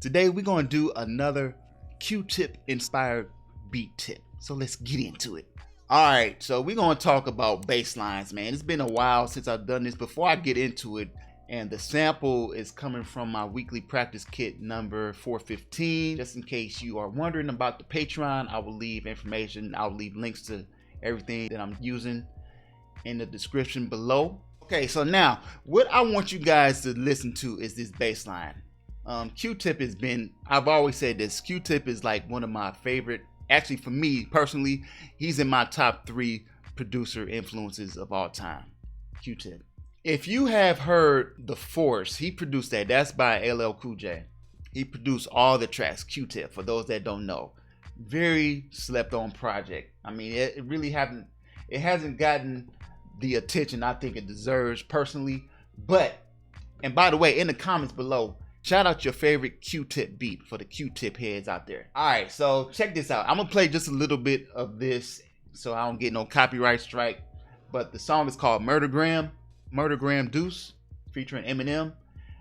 Today we're going to do another QTip inspired beat tip. So let's get into it. Alright, so we're going to talk about bass lines, man. It's been a while since I've done this. Before I get into it, and the sample is coming from my weekly practice kit number 415. Just in case you are wondering about the Patreon, I will leave information. I'll leave links to everything that I'm using in the description below. Okay, so now what I want you guys to listen to is this bass line. QTip has been, I've always said this, QTip is like one of my favorite, actually for me personally, he's in my top 3 producer influences of all time. QTip. If you have heard The Force, he produced that. That's by LL Cool J. He produced all the tracks, QTip, for those that don't know. Very slept on project. I mean, it really hasn't gotten the attention I think it deserves personally. But, and by the way, in the comments below, shout out your favorite QTip beat for the QTip heads out there. All right, so check this out. I'm gonna play just a little bit of this so I don't get no copyright strike. But the song is called Murdergram Deux featuring Eminem.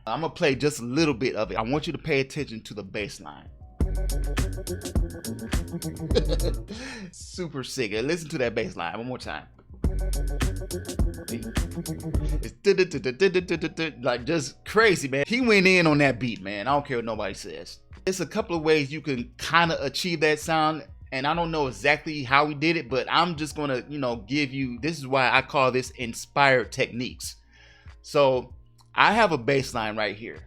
I'm gonna play just a little bit of it. I want you to pay attention to the bass line. Super sick. Listen to that bass line one more time. It's like just crazy, man. He went in on that beat, man. I don't care what nobody says. There's a couple of ways you can kind of achieve that sound, and I don't know exactly how he did it, but I'm just gonna, give you, this is why I call this inspired techniques. So I have a bass line right here.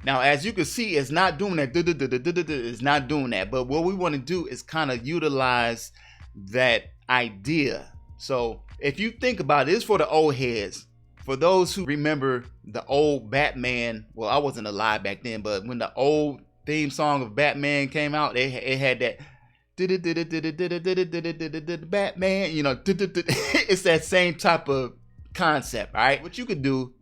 Now, as you can see, it's not doing that. It's not doing that. But what we want to do is kind of utilize that idea. So if you think about it, it's for the old heads. For those who remember the old Batman, well, I wasn't alive back then, but when the old theme song of Batman came out, it had that Batman, it's that same type of concept, all right? What you could do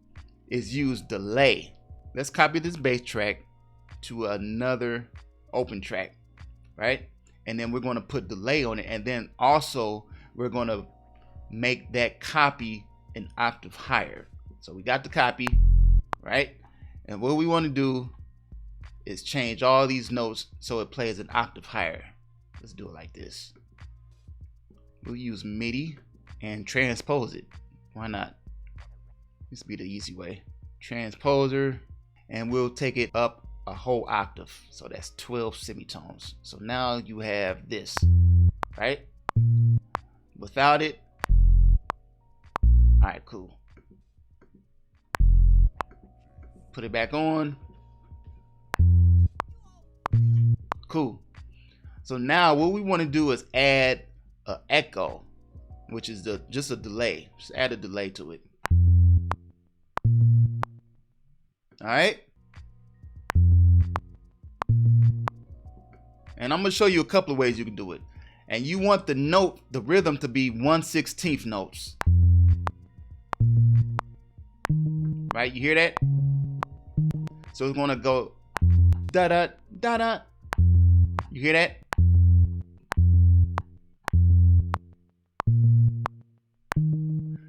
is use delay. Let's copy this bass track to another open track, right? And then we're going to put delay on it. And then also we're going to make that copy an octave higher. So we got the copy, right? And what we want to do is change all these notes so it plays an octave higher. Let's do it like this. We'll use MIDI and transpose it. Why not? This be the easy way. Transposer. And we'll take it up a whole octave. So that's 12 semitones. So now you have this, right? Without it. All right, cool. Put it back on. Cool. So now what we want to do is add an echo, which is just a delay. Just add a delay to it. All right. And I'm going to show you a couple of ways you can do it. And you want the rhythm to be 1/16 notes. Right? You hear that? So it's going to go da da da da. You hear that?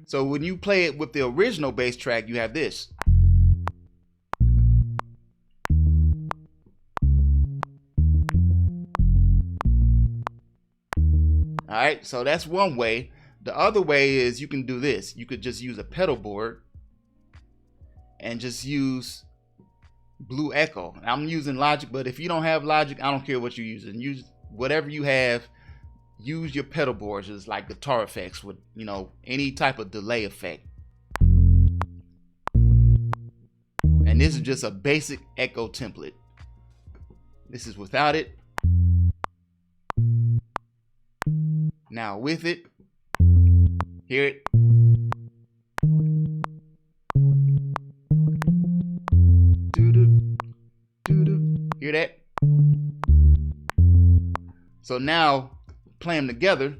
So when you play it with the original bass track, you have this. All right, so that's one way. The other way is you can do this. You could just use a pedal board and just use Blue Echo. I'm using Logic, but if you don't have Logic, I don't care what you're using. Use whatever you have. Use your pedal boards, just like guitar effects with, any type of delay effect. And this is just a basic echo template. This is without it. Now with it, hear it. Hear that? So now play them together.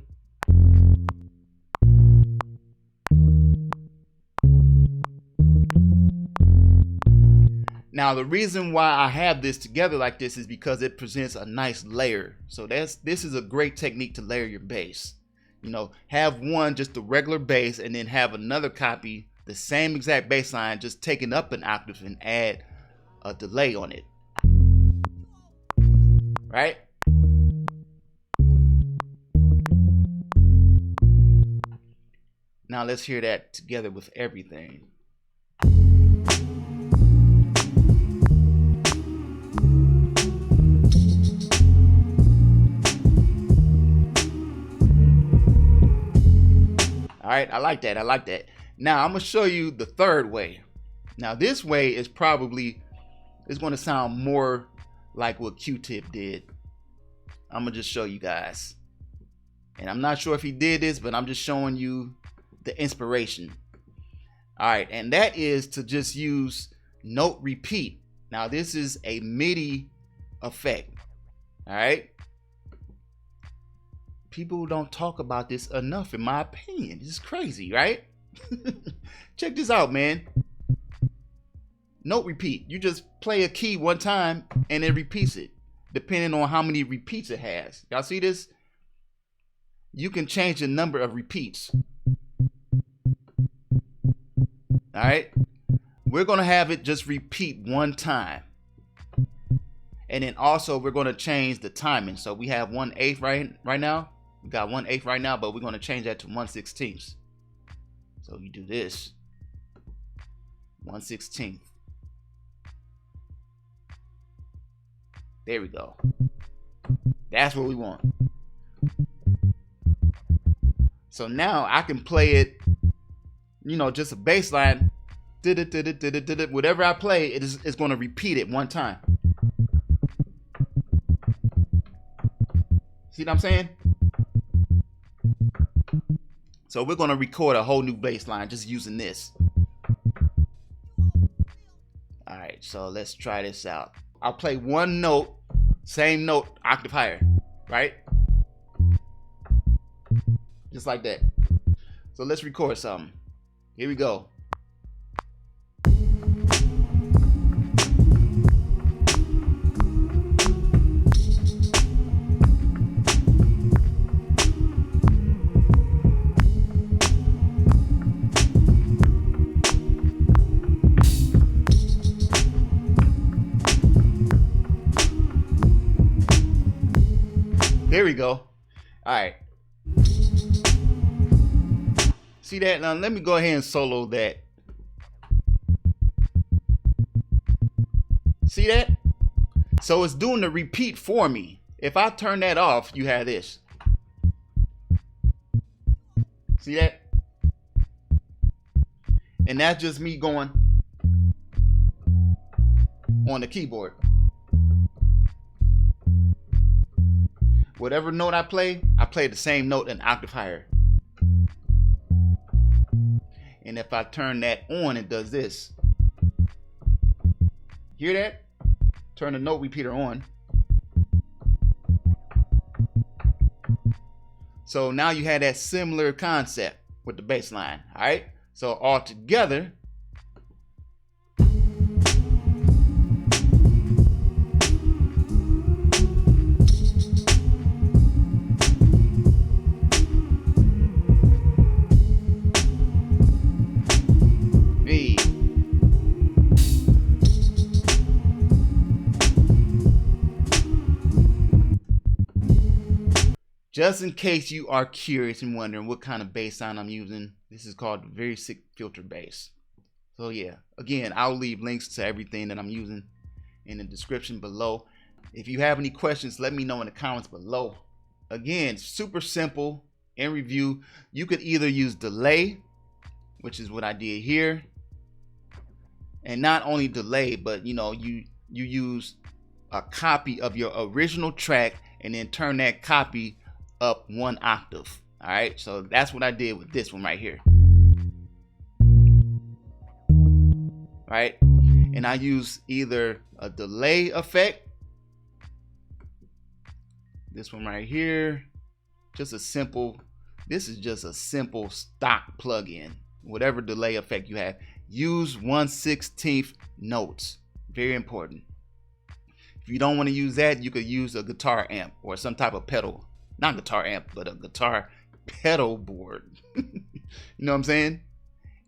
Now the reason why I have this together like this is because it presents a nice layer. So this is a great technique to layer your bass. You know, have one just the regular bass, and then have another copy, the same exact bass line, just taken up an octave and add a delay on it. Right? Now let's hear that together with everything. All right, I like that. I like that. Now I'm gonna show you the third way. Now this way is probably, it's gonna sound more like what QTip did. I'm gonna just show you guys. And I'm not sure if he did this, but I'm just showing you the inspiration. All right, and that is to just use note repeat. Now this is a MIDI effect. All right. People don't talk about this enough, in my opinion. This is crazy, right? Check this out, man. Note repeat. You just play a key one time and it repeats it, depending on how many repeats it has. Y'all see this? You can change the number of repeats. All right. We're going to have it just repeat one time. And then also we're going to change the timing. So we have 1/8 right now. We got 1/8 right now, but we're going to change that to 1/16. So you do this, 1/16. There we go. That's what we want. So now I can play it, you know, just a bass line. Whatever I play, it's going to repeat it one time. See what I'm saying? So we're going to record a whole new bass line just using this. All right, so let's try this out. I'll play one note, same note, octave higher, right? Just like that. So let's record something. Here we go. There we go. All right. See that? Now let me go ahead and solo that. See that? So it's doing the repeat for me. If I turn that off, you have this. See that? And that's just me going on the keyboard. Whatever note I play the same note an octave higher. And if I turn that on, it does this. Hear that? Turn the note repeater on. So now you have that similar concept with the bass line. All right. So all together. Just in case you are curious and wondering what kind of bass line I'm using, this is called Verysick filter bass. So yeah, again, I'll leave links to everything that I'm using in the description below. If you have any questions, let me know in the comments below. Again, super simple in review. You could either use delay, which is what I did here, and not only delay, but you know, you use a copy of your original track and then turn that copy up one octave. All right, so that's what I did with this one right here. Right, and I use either a delay effect, this one right here, just a simple, this is just a simple stock plugin. Whatever delay effect you have, use 1/16 notes. Very important. If you don't want to use that, you could use a guitar amp or some type of pedal. Not guitar amp, but a guitar pedal board. You know what I'm saying?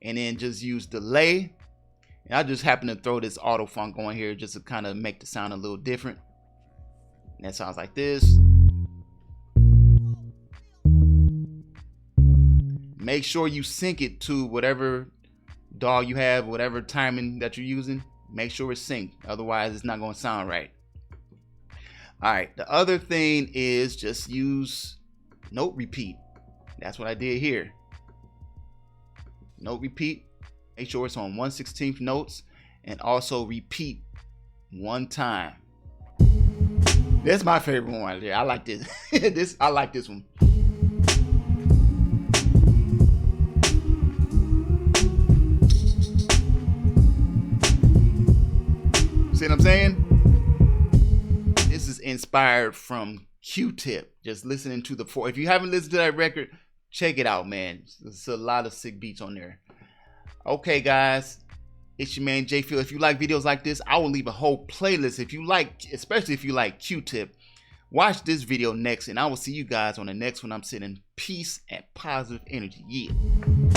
And then just use delay. And I just happen to throw this auto funk on here just to kind of make the sound a little different. And that sounds like this. Make sure you sync it to whatever DAW you have, whatever timing that you're using. Make sure it's synced, otherwise it's not going to sound right. All right, the other thing is just use note repeat. That's what I did here. Note repeat. Make sure it's on 1/16 notes, and also repeat one time. That's my favorite one right there. I like this. I like this one. See what I'm saying? This is inspired from QTip. Just listening to the four. If you haven't listened to that record, check it out, man. There's a lot of sick beats on there. Okay, guys, it's your man JFILT. If you like videos like this, I will leave a whole playlist. If you like, especially if you like QTip, watch this video next, and I will see you guys on the next one. I'm sending peace and positive energy. Yeah.